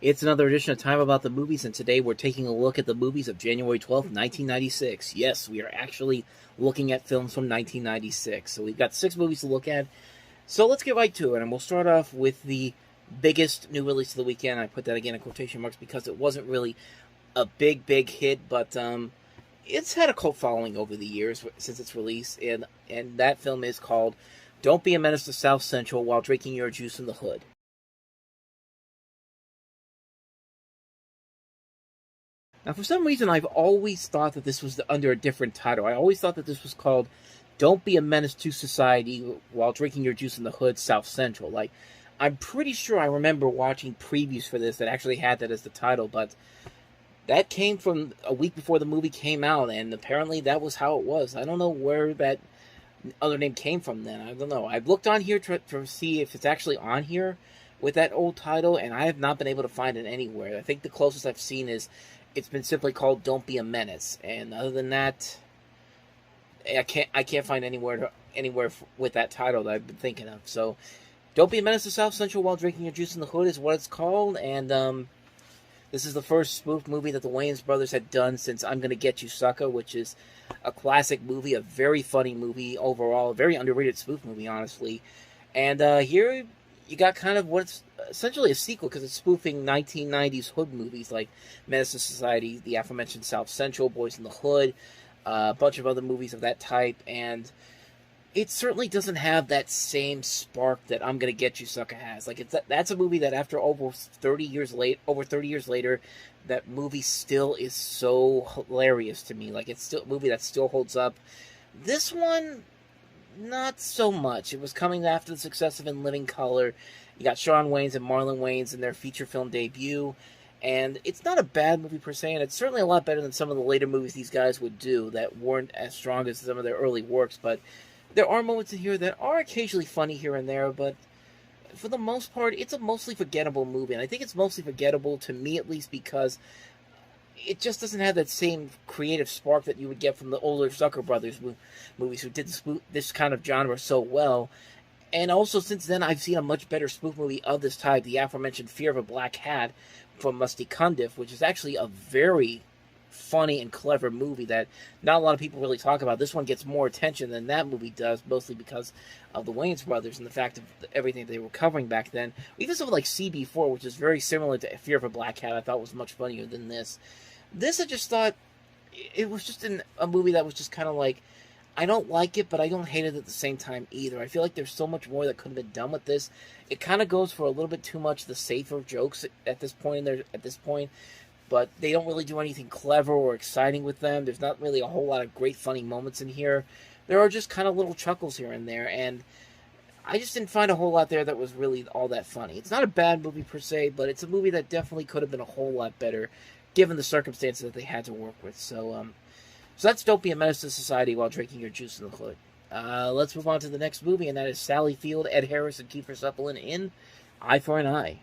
It's another edition of Time About the Movies, and today we're taking a look at the movies of January 12th, 1996. Yes, we are actually looking at films from 1996. So we've got 6 movies to look at. So let's get right to it, and we'll start off with the biggest new release of the weekend. I put that again in quotation marks because it wasn't really a big hit, but it's had a cult following over the years since its release, and that film is called Don't Be a Menace to South Central While Drinking Your Juice in the Hood. Now, for some reason, I've always thought that this was under a different title. I always thought that this was called Don't Be a Menace to Society While Drinking Your Juice in the Hood, South Central. Like, I'm pretty sure I remember watching previews for this that actually had that as the title, but that came from a week before the movie came out, and apparently that was how it was. I don't know where that other name came from then. I don't know. I've looked on here to see if it's actually on here with that old title, and I have not been able to find it anywhere. I think the closest I've seen is it's been simply called Don't Be a Menace, and other than that, I can't find anywhere with that title that I've been thinking of. So, Don't Be a Menace to South Central While Drinking Your Juice in the Hood is what it's called, and this is the first spoof movie that the Wayans brothers had done since I'm Gonna Get You Sucker, which is a classic movie, a very funny movie overall, a very underrated spoof movie, honestly. And here you got kind of what's essentially a sequel because it's spoofing 1990s hood movies like Menace to Society, the aforementioned South Central, Boys in the Hood, a bunch of other movies of that type, and it certainly doesn't have that same spark that I'm Gonna Get You Sucker has. Like that's a movie that after over 30 years later, that movie still is so hilarious to me. Like it's still a movie that still holds up. This one, not so much. It was coming after the success of In Living Color. You got Shawn Wayans and Marlon Wayans in their feature film debut, and it's not a bad movie per se, and it's certainly a lot better than some of the later movies these guys would do that weren't as strong as some of their early works, but there are moments in here that are occasionally funny here and there, but for the most part, it's a mostly forgettable movie, and I think it's mostly forgettable, to me at least, because it just doesn't have that same creative spark that you would get from the older Zucker Brothers movies who did this kind of genre so well. And also, since then, I've seen a much better spoof movie of this type, the aforementioned Fear of a Black Hat from Musty Cundiff, which is actually a very funny and clever movie that not a lot of people really talk about. This one gets more attention than that movie does, mostly because of the Wayans brothers and the fact of everything they were covering back then. Even something like CB4, which is very similar to Fear of a Black Hat, I thought was much funnier than this. This, I just thought, it was just a movie that was just kind of like, I don't like it, but I don't hate it at the same time either. I feel like there's so much more that could have been done with this. It kind of goes for a little bit too much the safer jokes at this point. But they don't really do anything clever or exciting with them. There's not really a whole lot of great funny moments in here. There are just kind of little chuckles here and there, and I just didn't find a whole lot there that was really all that funny. It's not a bad movie per se, but it's a movie that definitely could have been a whole lot better given the circumstances that they had to work with. So that's Don't Be a Menace to Society While Drinking Your Juice in the Hood. Let's move on to the next movie, and that is Sally Field, Ed Harris, and Kiefer Sutherland in Eye for an Eye.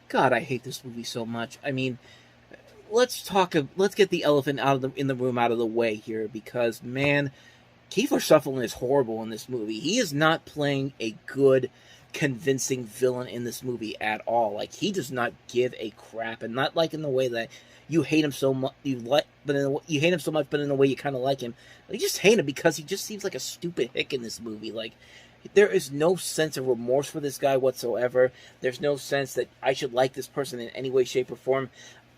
God, I hate this movie so much. I mean, let's get the elephant in the room out of the way here, because man, Kiefer Sutherland is horrible in this movie. He is not playing a good, convincing villain in this movie at all. Like, he does not give a crap, and not like in the way that you hate him so much, you hate him so much, but in a way you kind of like him. You just hate him because he just seems like a stupid hick in this movie. Like, there is no sense of remorse for this guy whatsoever. There's no sense that I should like this person in any way, shape, or form.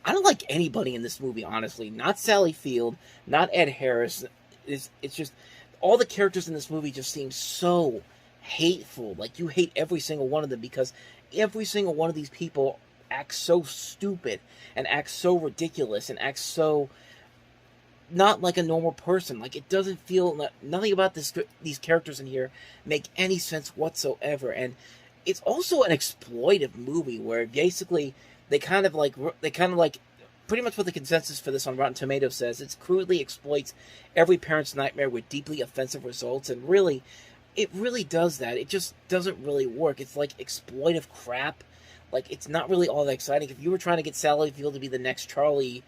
I don't like anybody in this movie, honestly. Not Sally Field, not Ed Harris. It's just all the characters in this movie just seem so hateful. Like, you hate every single one of them because every single one of these people acts so stupid and acts so ridiculous and acts so not like a normal person. Like, it doesn't feel, nothing about these characters in here make any sense whatsoever. And it's also an exploitive movie where basically they kind of like pretty much what the consensus for this on Rotten Tomatoes says. It crudely exploits every parent's nightmare with deeply offensive results, and really, it really does that. It just doesn't really work. It's like exploitive crap. Like, it's not really all that exciting. If you were trying to get Sally Field to be the next Charlie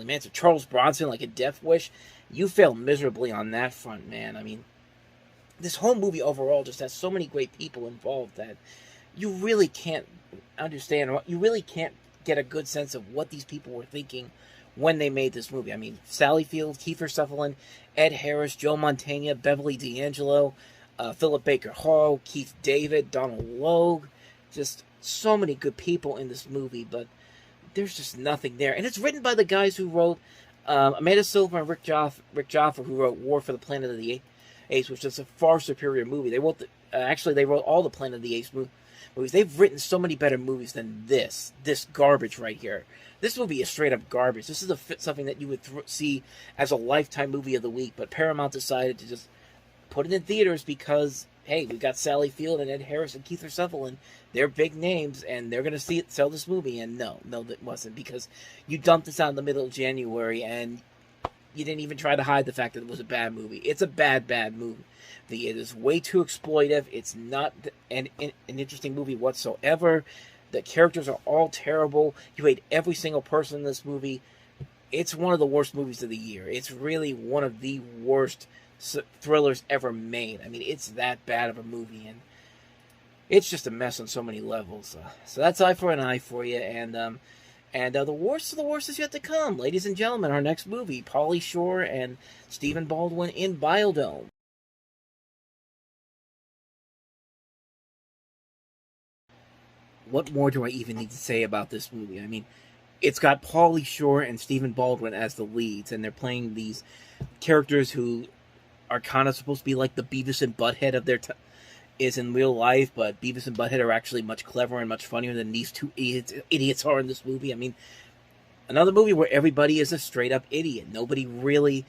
Manson, Charles Bronson, like a Death Wish, you failed miserably on that front, man. I mean, this whole movie overall just has so many great people involved that you really can't understand, you really can't get a good sense of what these people were thinking when they made this movie. I mean, Sally Field, Kiefer Sutherland, Ed Harris, Joe Mantegna, Beverly D'Angelo, Philip Baker Hall, Keith David, Donald Logue, just so many good people in this movie, but there's just nothing there. And it's written by the guys who wrote Amanda Silver and Rick Jaffa, who wrote War for the Planet of the Apes, which is a far superior movie. They wrote they wrote all the Planet of the Apes movies. They've written so many better movies than this garbage right here. This movie is straight up garbage. This is something that you would see as a Lifetime movie of the week, but Paramount decided to just put it in theaters because, hey, we got Sally Field and Ed Harris and Kiefer Sutherland. They're big names, and they're going to sell this movie. And no, that wasn't, because you dumped this out in the middle of January, and you didn't even try to hide the fact that it was a bad movie. It's a bad movie. It is way too exploitive. It's not an interesting movie whatsoever. The characters are all terrible. You hate every single person in this movie. It's one of the worst movies of the year. It's really one of the worst thrillers ever made. I mean, it's that bad of a movie, and it's just a mess on so many levels. So that's Eye for an Eye for you, and the worst of the worst is yet to come. Ladies and gentlemen, our next movie, Pauly Shore and Stephen Baldwin in Biodome. What more do I even need to say about this movie? I mean, it's got Pauly Shore and Stephen Baldwin as the leads, and they're playing these characters who are kind of supposed to be like the Beavis and Butthead of their is in real life, but Beavis and Butthead are actually much cleverer and much funnier than these two idiots are in this movie. I mean, another movie where everybody is a straight up idiot. Nobody really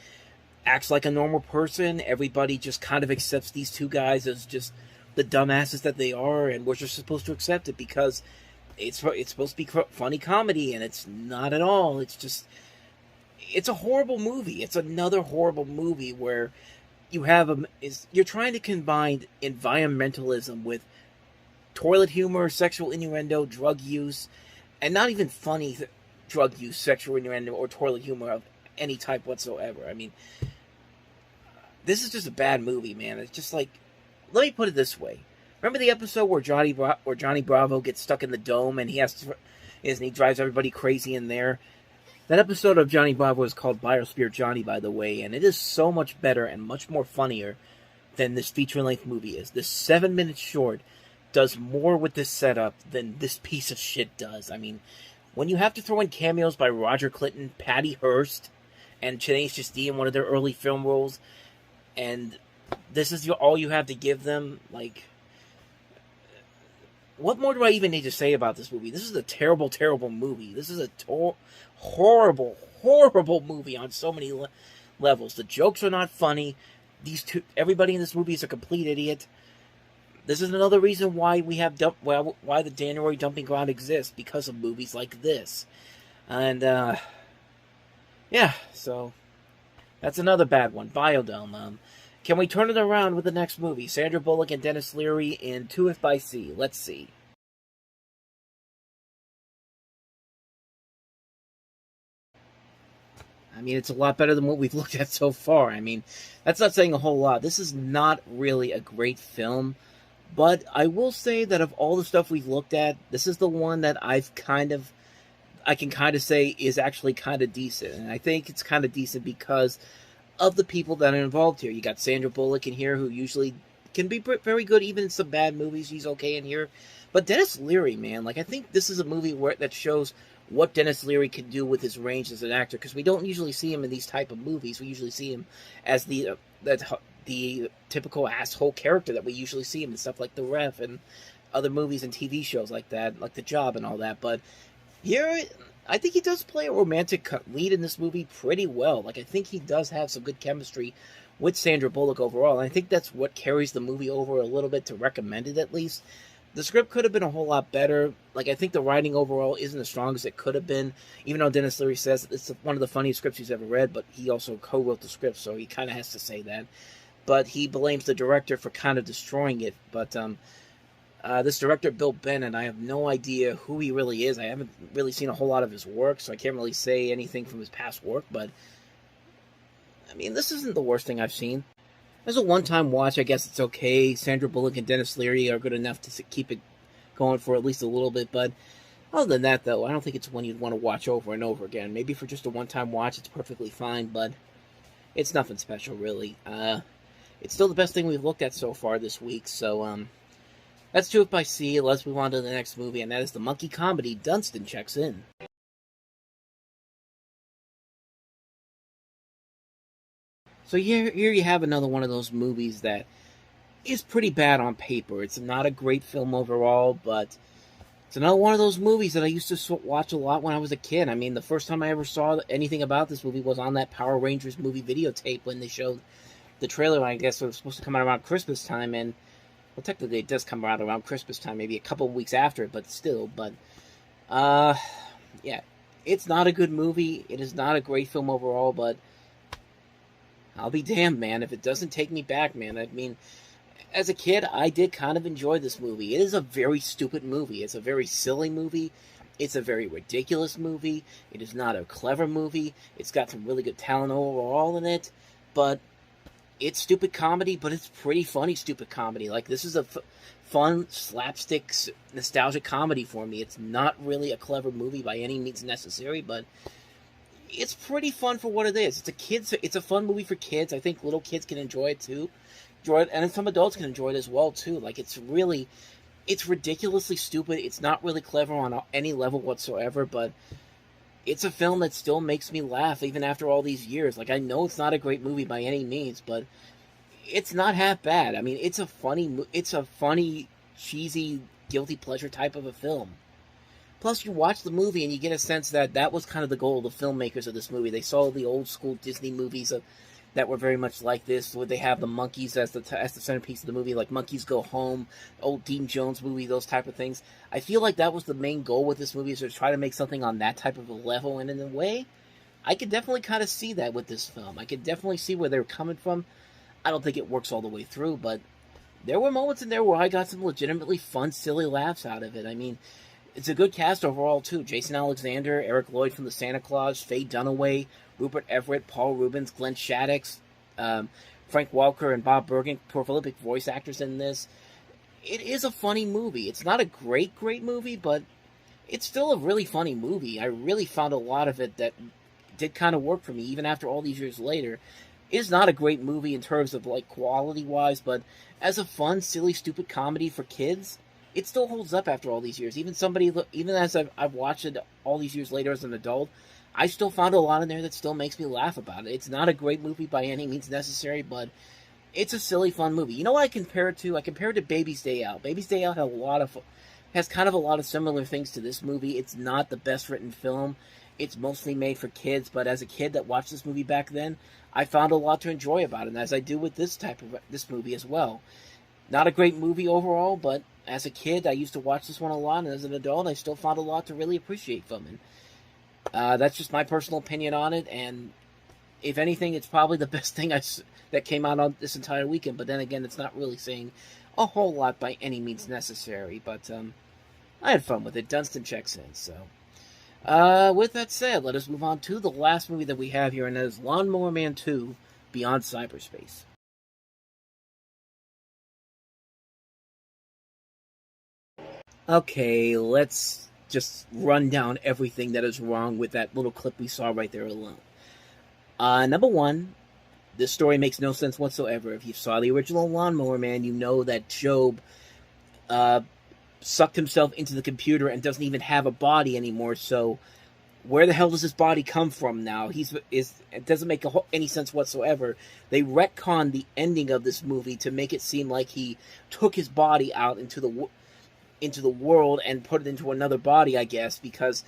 acts like a normal person. Everybody just kind of accepts these two guys as just the dumbasses that they are, and we're just supposed to accept it because it's supposed to be funny comedy, and it's not at all. It's a horrible movie. It's another horrible movie where you're trying to combine environmentalism with toilet humor, sexual innuendo, drug use, and not even funny drug use, sexual innuendo, or toilet humor of any type whatsoever. I mean, this is just a bad movie, man. It's just like, let me put it this way. Remember the episode where Johnny Bravo gets stuck in the dome and he drives everybody crazy in there? That episode of Johnny Bravo is called Biosphere Johnny, by the way, and it is so much better and much more funnier than this feature-length movie is. This 7-minute short does more with this setup than this piece of shit does. I mean, when you have to throw in cameos by Roger Clinton, Patty Hearst, and Tenacious D in one of their early film roles, and this is all you have to give them, like, what more do I even need to say about this movie? This is a terrible, terrible movie. This is a horrible, horrible movie on so many levels. The jokes are not funny. Everybody in this movie is a complete idiot. This is another reason why we have why the January dumping ground exists, because of movies like this. And yeah, so that's another bad one. Biodome. Can we turn it around with the next movie? Sandra Bullock and Dennis Leary in To If by Sea. Let's see. I mean, it's a lot better than what we've looked at so far. I mean, that's not saying a whole lot. This is not really a great film, but I will say that of all the stuff we've looked at, this is the one that I can kind of say is actually kind of decent. And I think it's kind of decent because of the people that are involved here. You got Sandra Bullock in here, who usually can be very good even in some bad movies. She's okay in here. But Dennis Leary, man, like, I think this is a movie that shows what Dennis Leary can do with his range as an actor, because we don't usually see him in these type of movies. We usually see him as the typical asshole character that we usually see him in stuff like The Ref and other movies and TV shows like that, like The Job and all that. But here, I think he does play a romantic lead in this movie pretty well. Like, I think he does have some good chemistry with Sandra Bullock overall, and I think that's what carries the movie over a little bit to recommend it, at least. The script could have been a whole lot better. Like, I think the writing overall isn't as strong as it could have been, even though Dennis Leary says it's one of the funniest scripts he's ever read, but he also co-wrote the script, so he kind of has to say that. But he blames the director for kind of destroying it. But this director, Bill Bennett, I have no idea who he really is. I haven't really seen a whole lot of his work, so I can't really say anything from his past work, but I mean, this isn't the worst thing I've seen. As a one-time watch, I guess it's okay. Sandra Bullock and Dennis Leary are good enough to keep it going for at least a little bit, but other than that, though, I don't think it's one you'd want to watch over and over again. Maybe for just a one-time watch, it's perfectly fine, but it's nothing special, really. It's still the best thing we've looked at so far this week, so, let's do it by C. Let's move on to the next movie, and that is the monkey comedy Dunstan Checks In. So here you have another one of those movies that is pretty bad on paper. It's not a great film overall, but it's another one of those movies that I used to watch a lot when I was a kid. I mean, the first time I ever saw anything about this movie was on that Power Rangers movie videotape when they showed the trailer. I guess it was supposed to come out around Christmas time, and well, technically it does come out around Christmas time, maybe a couple of weeks after it, but still. But yeah, it's not a good movie. It is not a great film overall, but I'll be damned, man, if it doesn't take me back, man. I mean, as a kid, I did kind of enjoy this movie. It is a very stupid movie. It's a very silly movie. It's a very ridiculous movie. It is not a clever movie. It's got some really good talent overall in it, but it's stupid comedy, but it's pretty funny stupid comedy. Like, this is a fun, slapstick, nostalgic comedy for me. It's not really a clever movie by any means necessary, but it's pretty fun for what it is. It's a fun movie for kids. I think little kids can enjoy it too. And some adults can enjoy it as well too. Like, it's ridiculously stupid. It's not really clever on any level whatsoever, but it's a film that still makes me laugh even after all these years. Like, I know it's not a great movie by any means, but it's not half bad. I mean, it's a funny, cheesy, guilty pleasure type of a film. Plus, you watch the movie and you get a sense that that was kind of the goal of the filmmakers of this movie. They saw the old school Disney movies that were very much like this, where they have the monkeys as the centerpiece of the movie, like Monkeys Go Home, old Dean Jones movie, those type of things. I feel like that was the main goal with this movie, is to try to make something on that type of a level, and in a way, I could definitely kind of see that with this film. I could definitely see where they're coming from. I don't think it works all the way through, but there were moments in there where I got some legitimately fun, silly laughs out of it. I mean, it's a good cast overall, too. Jason Alexander, Eric Lloyd from the Santa Claus, Faye Dunaway, Rupert Everett, Paul Rubens, Glenn Shaddix, Frank Welker, and Bob Bergen, prolific voice actors in this. It is a funny movie. It's not a great movie, but it's still a really funny movie. I really found a lot of it that did kind of work for me, even after all these years later. It is not a great movie in terms of, like, quality-wise, but as a fun, silly, stupid comedy for kids, it still holds up after all these years. Even as I've watched it all these years later as an adult, I still found a lot in there that still makes me laugh about it. It's not a great movie by any means necessary, but it's a silly, fun movie. You know what I compare it to? I compare it to Baby's Day Out. Baby's Day Out has kind of a lot of similar things to this movie. It's not the best written film. It's mostly made for kids, but as a kid that watched this movie back then, I found a lot to enjoy about it, and as I do with this movie as well. Not a great movie overall, but as a kid, I used to watch this one a lot, and as an adult, I still found a lot to really appreciate from it. That's just my personal opinion on it, and if anything, it's probably the best thing that came out on this entire weekend, but then again, it's not really saying a whole lot by any means necessary, but I had fun with it. Dunstan checks in, so. With that said, let us move on to the last movie that we have here, and that is Lawnmower Man 2, Beyond Cyberspace. Okay, let's just run down everything that is wrong with that little clip we saw right there alone. Number one, this story makes no sense whatsoever. If you saw the original Lawnmower Man, you know that Job sucked himself into the computer and doesn't even have a body anymore, so where the hell does his body come from now? It doesn't make any sense whatsoever. They retconned the ending of this movie to make it seem like he took his body out into the world and put it into another body, I guess, because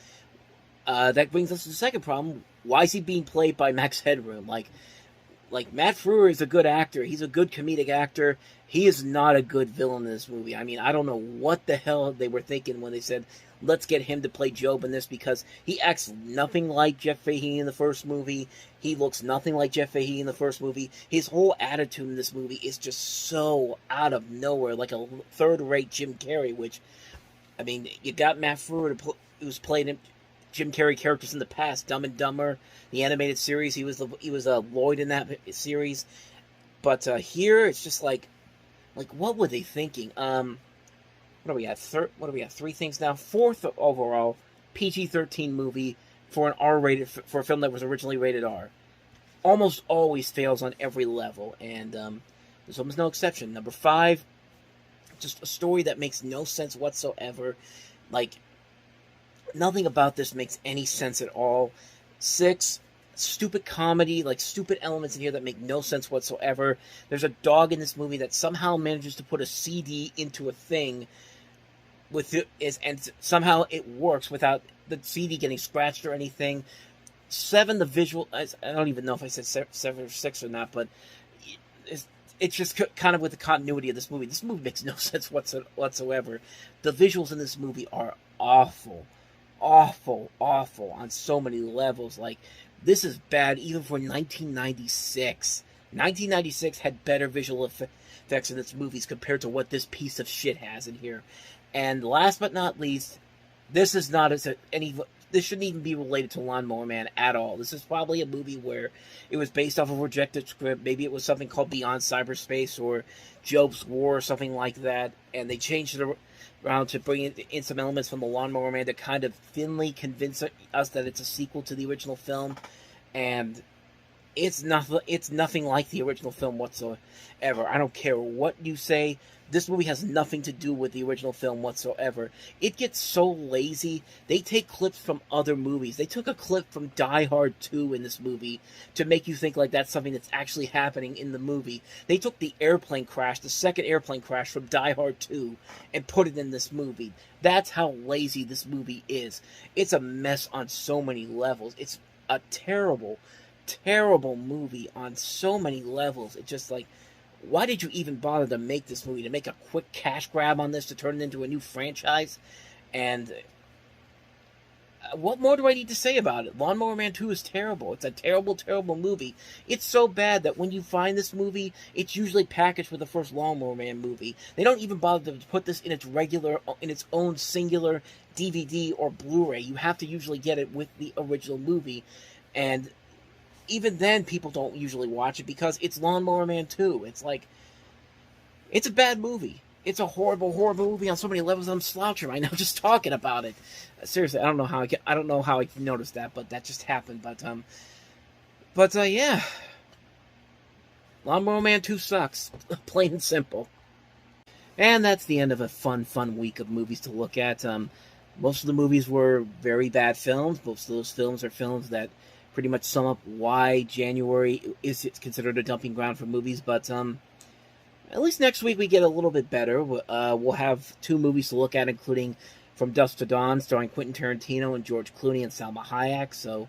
that brings us to the second problem. Why is he being played by Max Headroom? Like Matt Frewer is a good actor. He's a good comedic actor. He is not a good villain in this movie. I mean, I don't know what the hell they were thinking when they said, let's get him to play Job in this, because he acts nothing like Jeff Fahey in the first movie. He looks nothing like Jeff Fahey in the first movie. His whole attitude in this movie is just so out of nowhere, like a third-rate Jim Carrey, which, I mean, you got Matt Frewer who's played Jim Carrey characters in the past, Dumb and Dumber, the animated series. He was Lloyd in that series. But here, it's just like what were they thinking? What do we have? What do we have? Three things now. Fourth overall PG-13 movie for an R-rated for a film that was originally rated R. Almost always fails on every level, and this one was no exception. Number 5, just a story that makes no sense whatsoever. Like, nothing about this makes any sense at all. 6, stupid comedy, like stupid elements in here that make no sense whatsoever. There's a dog in this movie that somehow manages to put a CD into a thing and somehow it works without the CD getting scratched or anything. 7, the visual, I don't even know if I said 7 or 6 or not, but it's just kind of with the continuity of this movie. This movie makes no sense whatsoever. The visuals in this movie are awful on so many levels. Like, this is bad even for 1996. 1996 had better visual effects in its movies compared to what this piece of shit has in here. And last but not least, this is not this shouldn't even be related to Lawnmower Man at all. This is probably a movie where it was based off of a rejected script. Maybe it was something called Beyond Cyberspace or Job's War or something like that, and they changed it around to bring in some elements from the Lawnmower Man to kind of thinly convince us that it's a sequel to the original film, and it's nothing like the original film whatsoever. I don't care what you say. This movie has nothing to do with the original film whatsoever. It gets so lazy. They take clips from other movies. They took a clip from Die Hard 2 in this movie to make you think like that's something that's actually happening in the movie. They took the airplane crash, the second airplane crash from Die Hard 2, and put it in this movie. That's how lazy this movie is. It's a mess on so many levels. It's a terrible movie on so many levels. It's just like, why did you even bother to make this movie? To make a quick cash grab on this to turn it into a new franchise? And what more do I need to say about it? Lawnmower Man 2 is terrible. It's a terrible movie. It's so bad that when you find this movie, it's usually packaged with the first Lawnmower Man movie. They don't even bother to put this in its own singular DVD or Blu-ray. You have to usually get it with the original movie. And even then, people don't usually watch it because it's Lawnmower Man 2. It's like, it's a bad movie. It's a horrible movie on so many levels. I'm slouching right now just talking about it. Seriously, I don't know how I noticed that, but that just happened. But yeah, Lawnmower Man 2 sucks, plain and simple. And that's the end of a fun week of movies to look at. Most of the movies were very bad films. Most of those films are films that pretty much sum up why January is considered a dumping ground for movies. But at least next week we get a little bit better. We'll have 2 movies to look at, including From Dusk to Dawn, starring Quentin Tarantino and George Clooney and Salma Hayek. So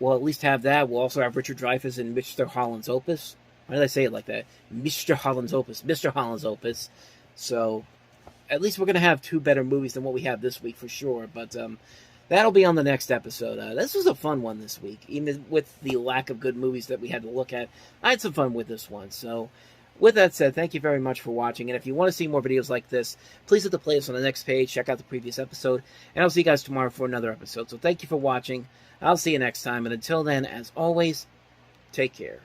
we'll at least have that. We'll also have Richard Dreyfuss and Mr. Holland's Opus. Why did I say it like that? Mr. Holland's Opus. Mr. Holland's Opus. So at least we're going to have 2 better movies than what we have this week for sure. But that'll be on the next episode. This was a fun one this week. Even with the lack of good movies that we had to look at, I had some fun with this one. So with that said, thank you very much for watching. And if you want to see more videos like this, please hit the playlist on the next page. Check out the previous episode. And I'll see you guys tomorrow for another episode. So thank you for watching. I'll see you next time. And until then, as always, take care.